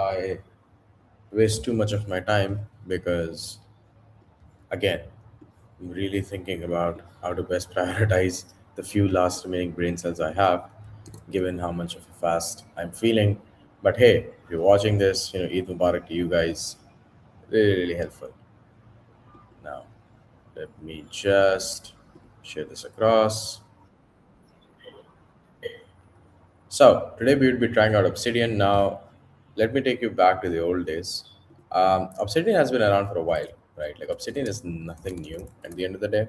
I waste too much of my time because, again, I'm really thinking about how to best prioritize the few last remaining brain cells I have, given how much of a fast I'm feeling. But hey, if you're watching this, Eid Mubarak to you guys. Really, really helpful. Now, let me just share this across. So today we will be trying out Obsidian. Now, let me take you back to the old days. Obsidian has been around for a while, right? Like Obsidian is nothing new. At the end of the day,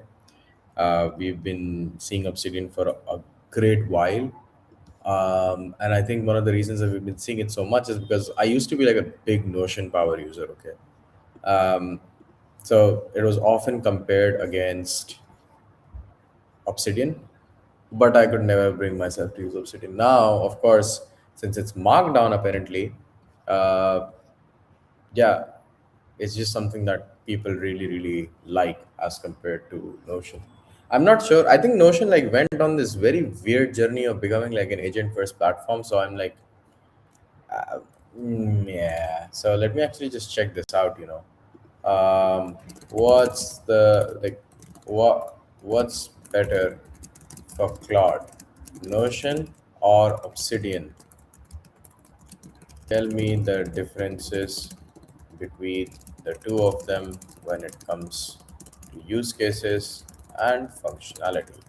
we've been seeing Obsidian for a great while, and I think one of the reasons that we've been seeing it so much is because I used to be like a big Notion power user. Okay, um, so it was often compared against Obsidian, but I could never bring myself to use Obsidian. Now, of course, since it's Markdown, apparently, uh, yeah, it's just something that people really, really like as compared to Notion. I'm not sure. I think Notion like went on this very weird journey of becoming like an agent first platform. So I'm like, uh, yeah. So let me actually just check this out. What's the like, what's better for Claude, Notion or Obsidian? Tell me the differences between the two of them when it comes to use cases and functionality.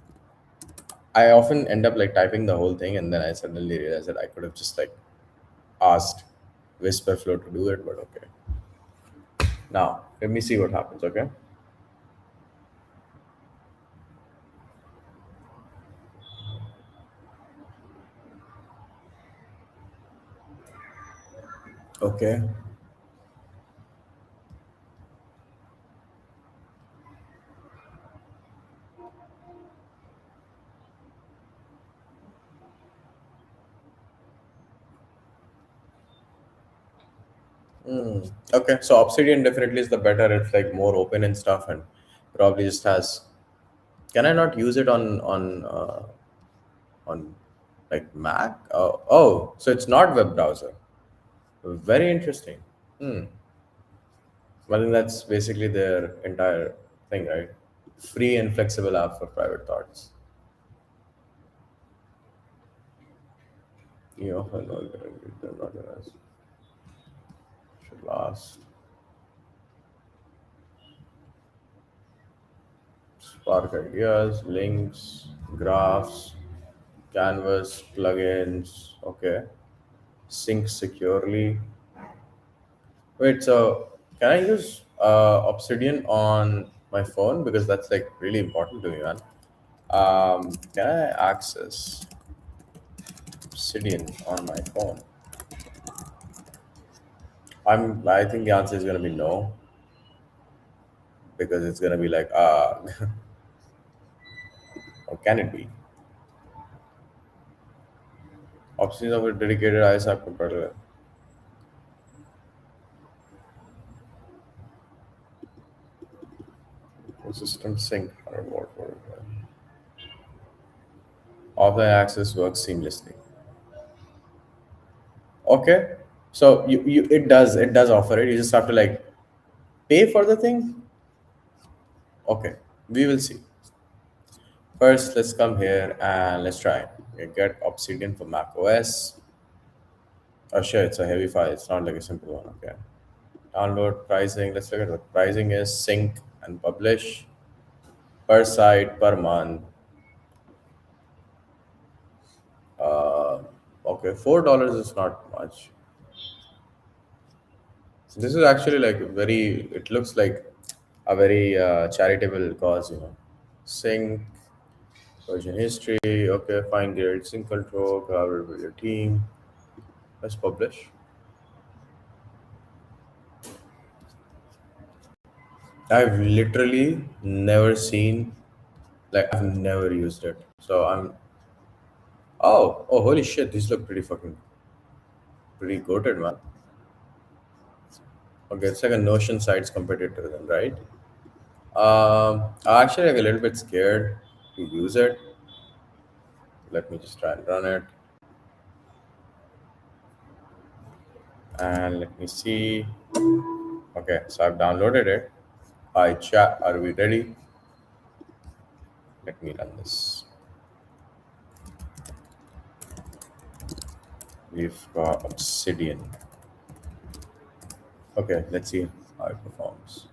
I often end up like typing the whole thing and then I suddenly realize that I could have just like asked Whisperflow to do it, but okay. Now, let me see what happens, okay? Okay. Okay, so Obsidian definitely is the better. It's like more open and stuff, and probably just has. Can I not use it on like Mac? Oh, so it's not web browser. Very interesting. Hmm. Well, then that's basically their entire thing, right? Free and flexible app for private thoughts. You know, they're not gonna should last. Spark ideas, links, graphs, canvas, plugins. Okay. Sync securely. Wait, so can I use Obsidian on my phone because that's like really important to me, man? Can I access Obsidian on my phone? I think the answer is gonna be no because it's gonna be like or can it be? Obsidian of a dedicated ISAP compiler. System sync or what? Offline access works seamlessly. Okay, so it does offer it. You just have to like pay for the thing. Okay, we will see. First, let's come here and let's try. Okay, get Obsidian for Mac OS. Oh, sure, it's a heavy file. It's not like a simple one. Okay. Download pricing. Let's look at what pricing is. Sync and publish per site per month. Okay, $4 is not much. So this is actually like very. It looks like a very charitable cause. Sync version history. Okay, find grid sync control. Collaborate with your team. Let's publish. I've literally never seen, like, I've never used it. So I'm, oh, holy shit, these look pretty goated, man. Okay, it's like a Notion sites competitor, then, right? I'm actually like a little bit scared to use it. Let me just try and run it. And let me see. Okay, so I've downloaded it. Hi, chat. Are we ready? Let me run this. We've got Obsidian. Okay, let's see how it performs.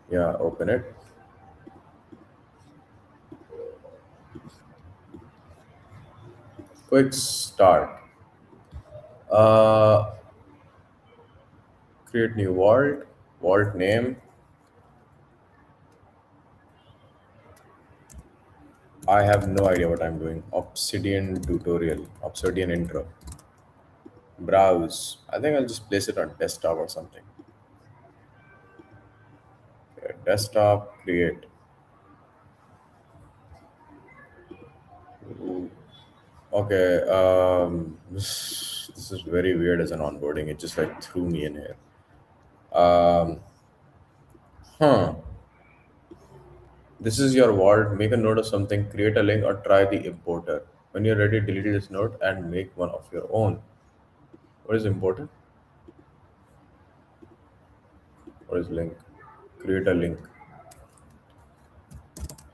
Yeah, open it. Quick start. Uh, Create new vault. Vault name. I have no idea what I'm doing. Obsidian tutorial. Obsidian intro. Browse. I think I'll just place it on desktop or something. Okay, desktop. Create. Okay. This is very weird as an onboarding. It just like threw me in here. Um, huh. This is your vault. Make a note of something. Create a link or try the importer. When you're ready, delete this note and make one of your own. What is importer? What is link? Create a link.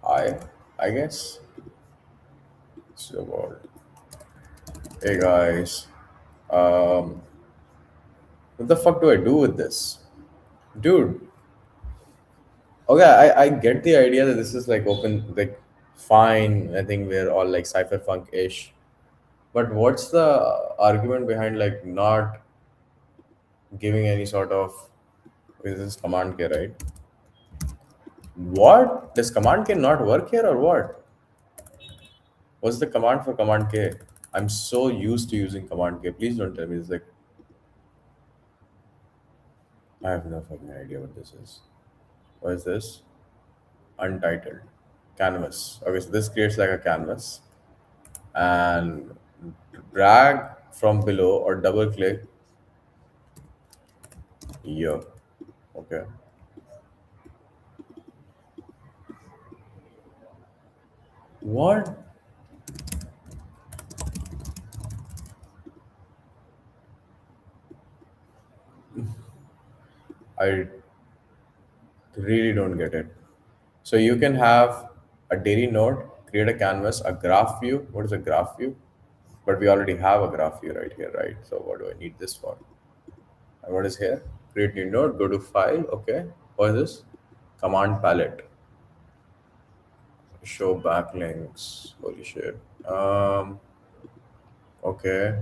I guess. It's your vault. Hey guys. Um, what the fuck do I do with this? Dude, okay, I get the idea that this is like open, like fine. I think we're all like cypherpunk ish. But what's the argument behind like not giving any sort of, is this command K, right? What? Does command K not work here or what? What's the command for command K? I'm so used to using command K. Please don't tell me it's like, I have no fucking idea what this is. What is this? Untitled. Canvas. Okay, so this creates like a canvas and drag from below or double click here. Okay. What? I really don't get it. So you can have a daily node, create a canvas, a graph view. What is a graph view? But we already have a graph view right here, right? So what do I need this for? And what is here? Create new node, go to file. Okay. What is this? Command palette. Show backlinks. Holy shit. Okay.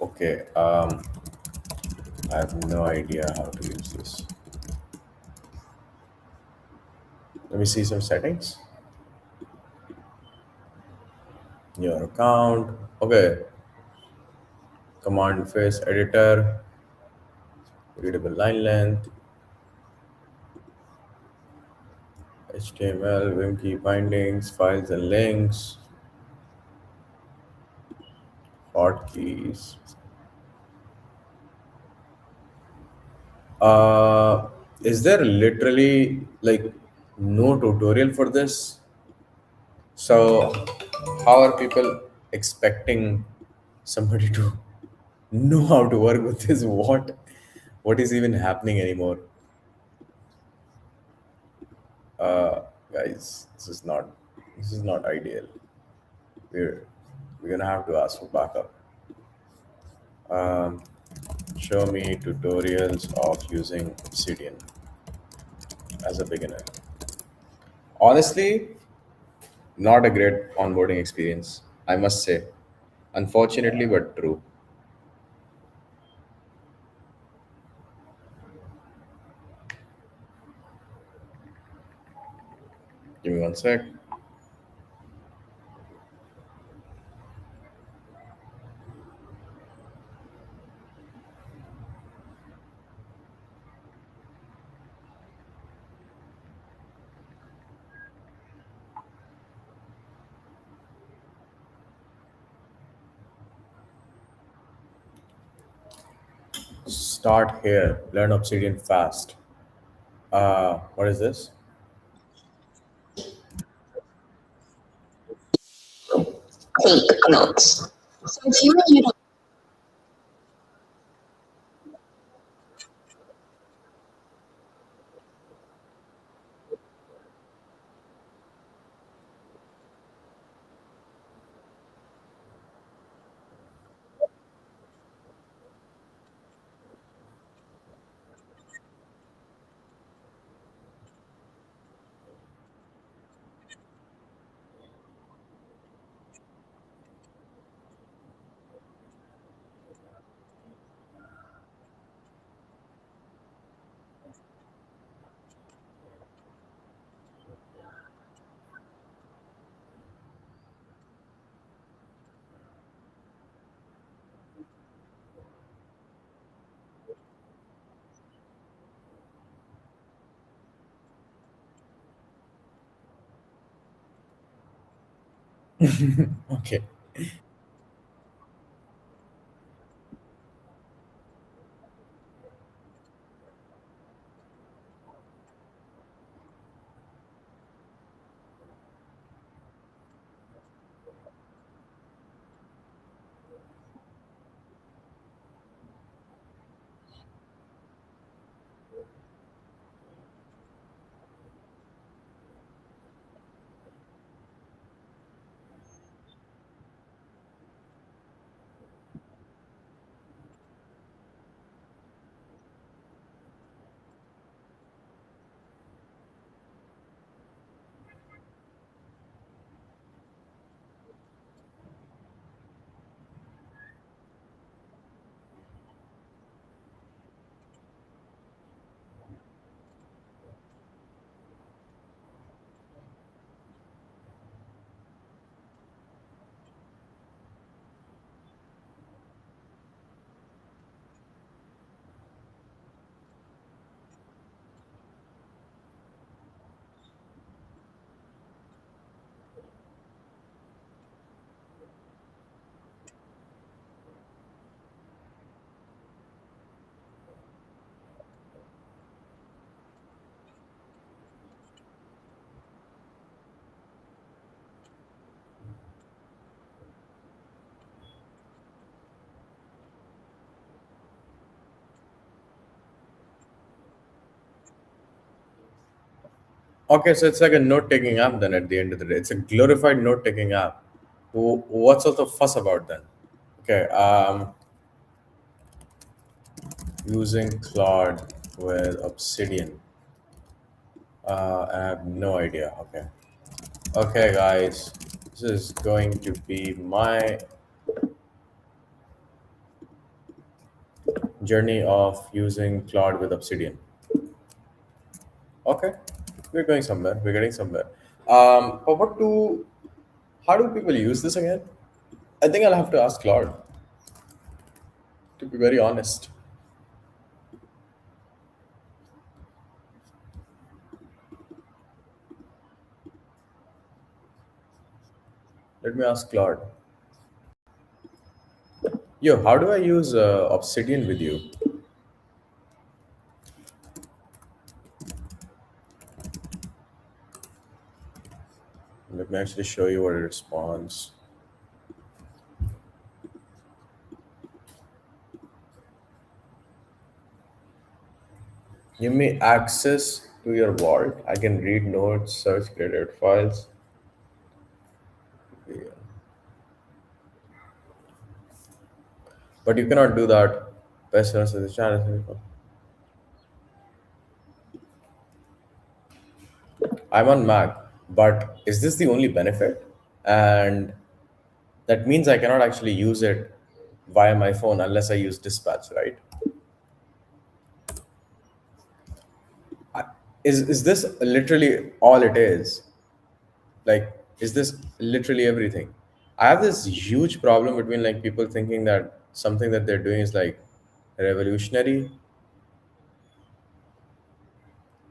Okay. I have no idea how to use this. Let me see some settings. Your account. Okay. Command face editor. Readable line length. HTML, Vim key bindings, files and links, hotkeys. Is there literally like no tutorial for this? So, how are people expecting somebody to know how to work with this? What is even happening anymore? Guys, this is not ideal. We're we're gonna have to ask for backup. Um, Show me tutorials of using Obsidian as a beginner. Honestly, not a great onboarding experience, I must say. Unfortunately, but true. Give me one sec. Start here. Learn Obsidian fast. What is this? Take notes. So assuming you don't. Okay. Okay, so it's like a note taking app then at the end of the day. It's a glorified note taking app. What's all the fuss about then? Okay, using Claude with Obsidian. I have no idea. Okay. Okay, guys. This is going to be my journey of using Claude with Obsidian. Okay. We're going somewhere. We're getting somewhere. But how do people use this again? I think I'll have to ask Claude, to be very honest. Let me ask Claude. Yo, how do I use Obsidian with you? Let me actually show you what it responds. Give me access to your vault. I can read notes, search created files. Yeah. But you cannot do that. Best friends with the channel. I'm on Mac, but is this the only benefit? And that means I cannot actually use it via my phone unless I use Dispatch, right? I- is this literally all it is? Like, is this literally everything? I have this huge problem between like people thinking that something that they're doing is like revolutionary,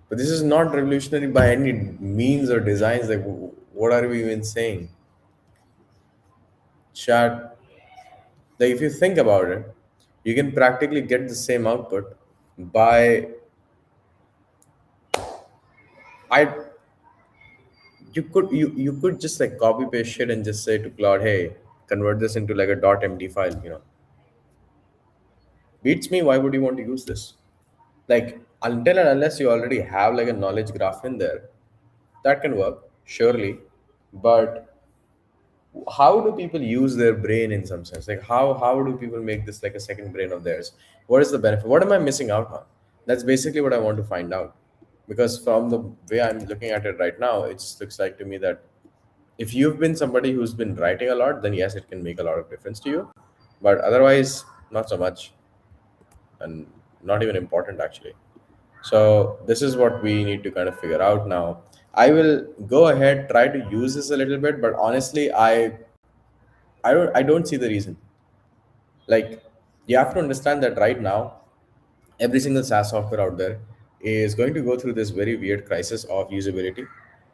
but this is not revolutionary by any means or designs. Like, what are we even saying? Chat, like if you think about it, you can practically get the same output by I You could just like copy paste shit and just say to Claude, hey, convert this into like a .md file. Beats me. Why would you want to use this? Like until and unless you already have like a knowledge graph in there, that can work surely. But how do people use their brain in some sense? Like how do people make this like a second brain of theirs? What is the benefit? What am I missing out on? That's basically what I want to find out. Because from the way I'm looking at it right now, it just looks like to me that if you've been somebody who's been writing a lot, then yes, it can make a lot of difference to you. But otherwise, not so much, and not even important actually. So this is what we need to kind of figure out now. I will go ahead, try to use this a little bit, but honestly, I don't see the reason. Like, you have to understand that right now, every single SaaS software out there is going to go through this very weird crisis of usability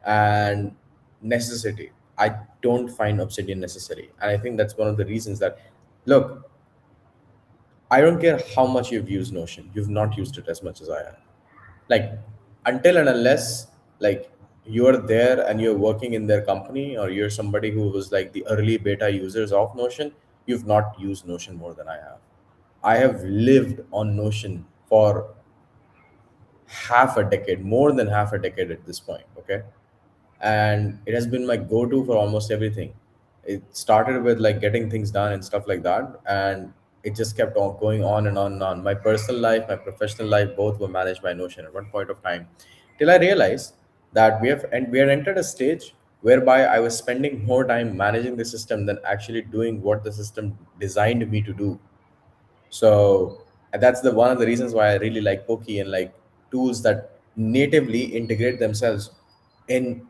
and necessity. I don't find Obsidian necessary, and I think that's one of the reasons that, look, I don't care how much you've used Notion, you've not used it as much as I have. Like, until and unless like you're there and you're working in their company, or you're somebody who was like the early beta users of Notion, you've not used Notion more than I have. I have lived on Notion for half a decade, more than half a decade at this point. Okay. And it has been my go-to for almost everything. It started with like getting things done and stuff like that, and it just kept on going on and on and on. My personal life, my professional life, both were managed by Notion at one point of time, till I realized that we had entered a stage whereby I was spending more time managing the system than actually doing what the system designed me to do. So and that's the one of the reasons why I really like Pokey and like tools that natively integrate themselves in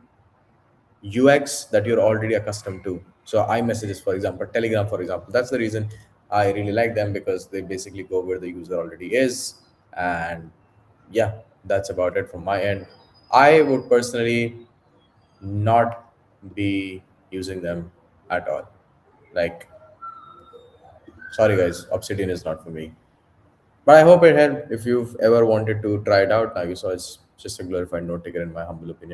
UX that you're already accustomed to. So iMessages, for example, Telegram, for example, that's the reason I really like them, because they basically go where the user already is. And yeah, that's about it from my end. I would personally not be using them at all. Like, sorry guys, Obsidian is not for me. But I hope it helped. If you've ever wanted to try it out, now you saw it's just a glorified note taker, in my humble opinion.